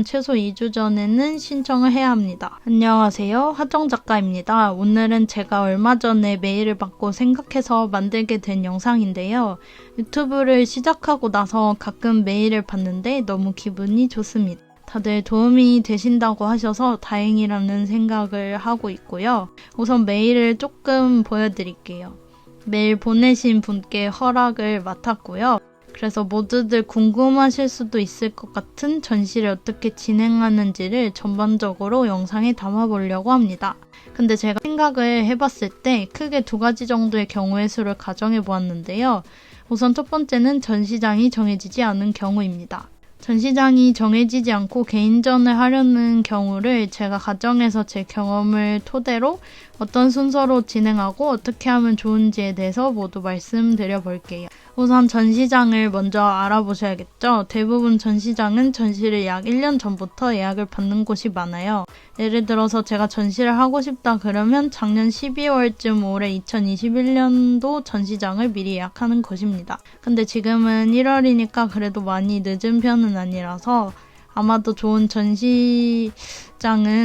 최소 2주 전에는 신청을 해야 합니다. 안녕하세요. 하정 작가입니다. 오늘은 제가 얼마 전에 메일을 받고 생각해서 만들게 된 영상인데요. 유튜브를 시작하고 나서 가끔 메일을 받는데 너무 기분이 좋습니다. 다들 도움이 되신다고 하셔서 다행이라는 생각을 하고 있고요. 우선 메일을 조금 보여드릴게요. 메일 보내신 분께 허락을 맡았고요. 그래서 모두들 궁금하실 수도 있을 것 같은 전시를 어떻게 진행하는지를 전반적으로 영상에 담아보려고 합니다. 근데 제가 생각을 해봤을 때 크게 2가지 정도의 경우의 수를 가정해 보았는데요. 우선 첫 번째는 전시장이 정해지지 않은 경우입니다. 전시장이 정해지지 않고 개인전을 하려는 경우를 제가 가정해서 제 경험을 토대로 어떤 순서로 진행하고 어떻게 하면 좋은지에 대해서 모두 말씀드려 볼게요. 우선 전시장을 먼저 알아보셔야겠죠. 대부분 전시장은 전시를 약 1년 전부터 예약을 받는 곳이 많아요. 예를 들어서 제가 전시를 하고 싶다 그러면 작년 12월쯤 올해 2021년도 전시장을 미리 예약하는 것입니다. 근데 지금은 1월이니까 그래도 많이 늦은 편은 아니라서 아마도 좋은 전시장은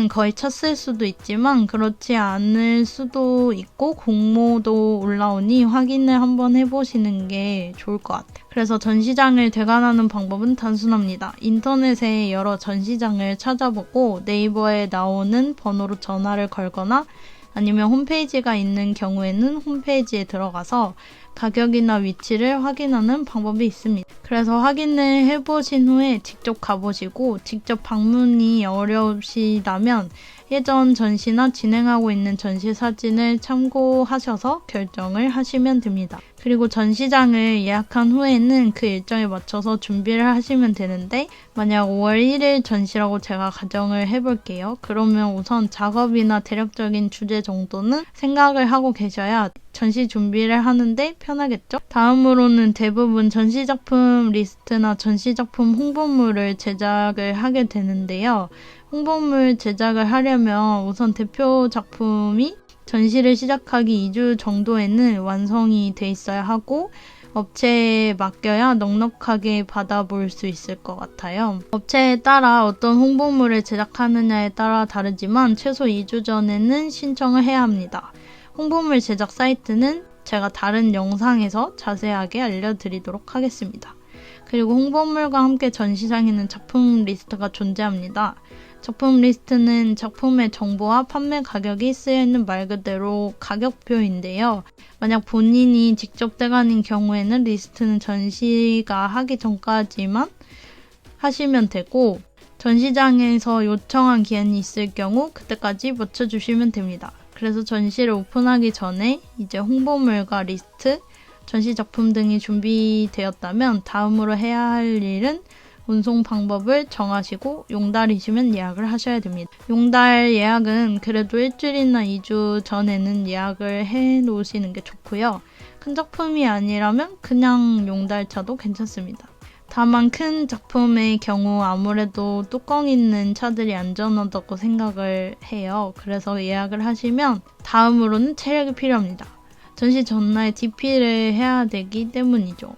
거의 찼을 수도 있지만 그렇지 않을 수도 있고 공모도 올라오니 확인을 한번 해보시는 게 좋을 것 같아요. 그래서 전시장을 대관하는 방법은 단순합니다. 인터넷에 여러 전시장을 찾아보고 네이버에 나오는 번호로 전화를 걸거나 아니면 홈페이지가 있는 경우에는 홈페이지에 들어가서 가격이나 위치를 확인하는 방법이 있습니다. 그래서 확인을 해보신 후에 직접 가보시고 직접 방문이 어려우시다면 예전 전시나 진행하고 있는 전시 사진을 참고하셔서 결정을 하시면 됩니다. 그리고 전시장을 예약한 후에는 그 일정에 맞춰서 준비를 하시면 되는데 만약 5월 1일 전시라고 제가 가정을 해볼게요. 그러면 우선 작업이나 대략적인 주제 정도는 생각을 하고 계셔야 전시 준비를 하는데 편하겠죠? 다음으로는 대부분 전시작품 리스트나 전시작품 홍보물을 제작을 하게 되는데요. 홍보물 제작을 하려면 우선 대표 작품이 전시를 시작하기 2주 정도에는 완성이 돼 있어야 하고 업체에 맡겨야 넉넉하게 받아볼 수 있을 것 같아요. 업체에 따라 어떤 홍보물을 제작하느냐에 따라 다르지만 최소 2주 전에는 신청을 해야 합니다. 홍보물 제작 사이트는 제가 다른 영상에서 자세하게 알려드리도록 하겠습니다. 그리고 홍보물과 함께 전시장에는 작품 리스트가 존재합니다. 작품 리스트는 작품의 정보와 판매 가격이 쓰여있는 말 그대로 가격표인데요. 만약 본인이 직접 대관인 경우에는 리스트는 전시가 하기 전까지만 하시면 되고 전시장에서 요청한 기한이 있을 경우 그때까지 맞춰주시면 됩니다. 그래서 전시를 오픈하기 전에 이제 홍보물과 리스트, 전시 작품 등이 준비되었다면 다음으로 해야 할 일은 운송 방법을 정하시고 용달이시면 예약을 하셔야 됩니다. 용달 예약은 그래도 일주일이나 2주 전에는 예약을 해 놓으시는 게 좋고요. 큰 작품이 아니라면 그냥 용달차도 괜찮습니다. 다만 큰 작품의 경우 아무래도 뚜껑 있는 차들이 안전하다고 생각을 해요. 그래서 예약을 하시면 다음으로는 체력이 필요합니다. 전시 전날 DP를 해야 되기 때문이죠.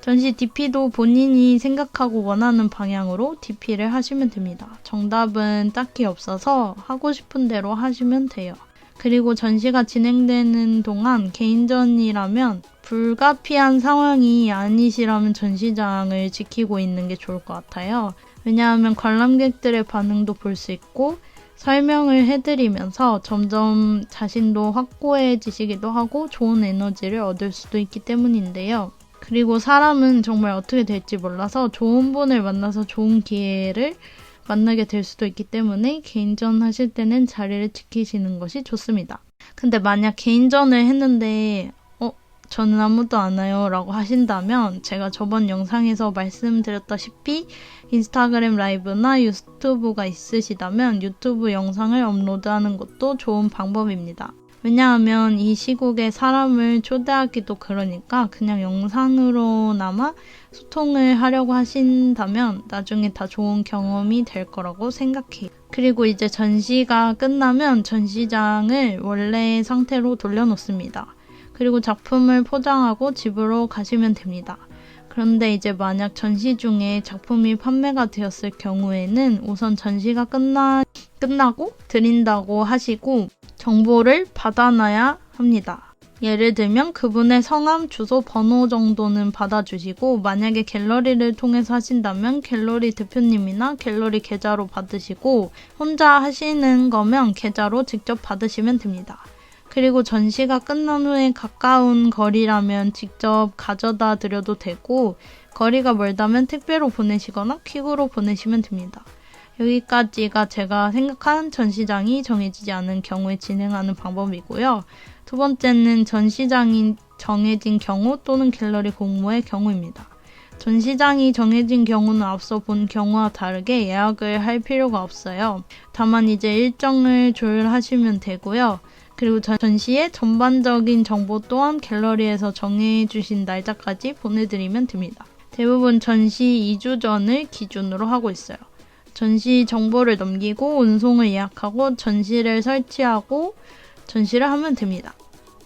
전시 DP도 본인이 생각하고 원하는 방향으로 DP를 하시면 됩니다. 정답은 딱히 없어서 하고 싶은 대로 하시면 돼요. 그리고 전시가 진행되는 동안 개인전이라면 불가피한 상황이 아니시라면 전시장을 지키고 있는 게 좋을 것 같아요. 왜냐하면 관람객들의 반응도 볼 수 있고 설명을 해드리면서 점점 자신도 확고해지시기도 하고 좋은 에너지를 얻을 수도 있기 때문인데요. 그리고 사람은 정말 어떻게 될지 몰라서 좋은 분을 만나서 좋은 기회를 만나게 될 수도 있기 때문에 개인전 하실 때는 자리를 지키시는 것이 좋습니다. 근데 만약 개인전을 했는데 저는 아무도 안 와요 라고 하신다면 제가 저번 영상에서 말씀드렸다시피 인스타그램 라이브나 유튜브가 있으시다면 유튜브 영상을 업로드하는 것도 좋은 방법입니다. 왜냐하면 이 시국에 사람을 초대하기도 그러니까 그냥 영상으로나마 소통을 하려고 하신다면 나중에 다 좋은 경험이 될 거라고 생각해요. 그리고 이제 전시가 끝나면 전시장을 원래 상태로 돌려놓습니다. 그리고 작품을 포장하고 집으로 가시면 됩니다. 그런데 이제 만약 전시 중에 작품이 판매가 되었을 경우에는 우선 전시가 끝나고 드린다고 하시고 정보를 받아놔야 합니다. 예를 들면 그분의 성함, 주소, 번호 정도는 받아주시고 만약에 갤러리를 통해서 하신다면 갤러리 대표님이나 갤러리 계좌로 받으시고 혼자 하시는 거면 계좌로 직접 받으시면 됩니다. 그리고 전시가 끝난 후에 가까운 거리라면 직접 가져다 드려도 되고 거리가 멀다면 택배로 보내시거나 퀵으로 보내시면 됩니다. 여기까지가 제가 생각한 전시장이 정해지지 않은 경우에 진행하는 방법이고요. 두 번째는 전시장이 정해진 경우 또는 갤러리 공모의 경우입니다. 전시장이 정해진 경우는 앞서 본 경우와 다르게 예약을 할 필요가 없어요. 다만 이제 일정을 조율하시면 되고요. 그리고 전시의 전반적인 정보 또한 갤러리에서 정해주신 날짜까지 보내드리면 됩니다. 대부분 전시 2주 전을 기준으로 하고 있어요. 전시 정보를 넘기고 운송을 예약하고 전시를 설치하고 전시를 하면 됩니다.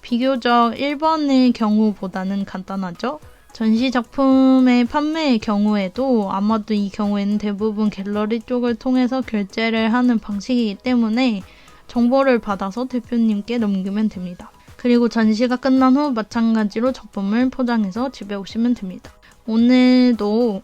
비교적 1번의 경우보다는 간단하죠? 전시 작품의 판매의 경우에도 아마도 이 경우에는 대부분 갤러리 쪽을 통해서 결제를 하는 방식이기 때문에 정보를 받아서 대표님께 넘기면 됩니다. 그리고 전시가 끝난 후 마찬가지로 작품을 포장해서 집에 오시면 됩니다. 오늘도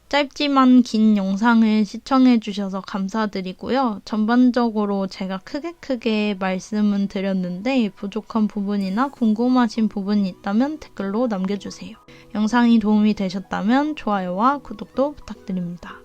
짧지만 긴 영상을 시청해주셔서 감사드리고요. 전반적으로 제가 크게 말씀은 드렸는데 부족한 부분이나 궁금하신 부분이 있다면 댓글로 남겨주세요. 영상이 도움이 되셨다면 좋아요와 구독도 부탁드립니다.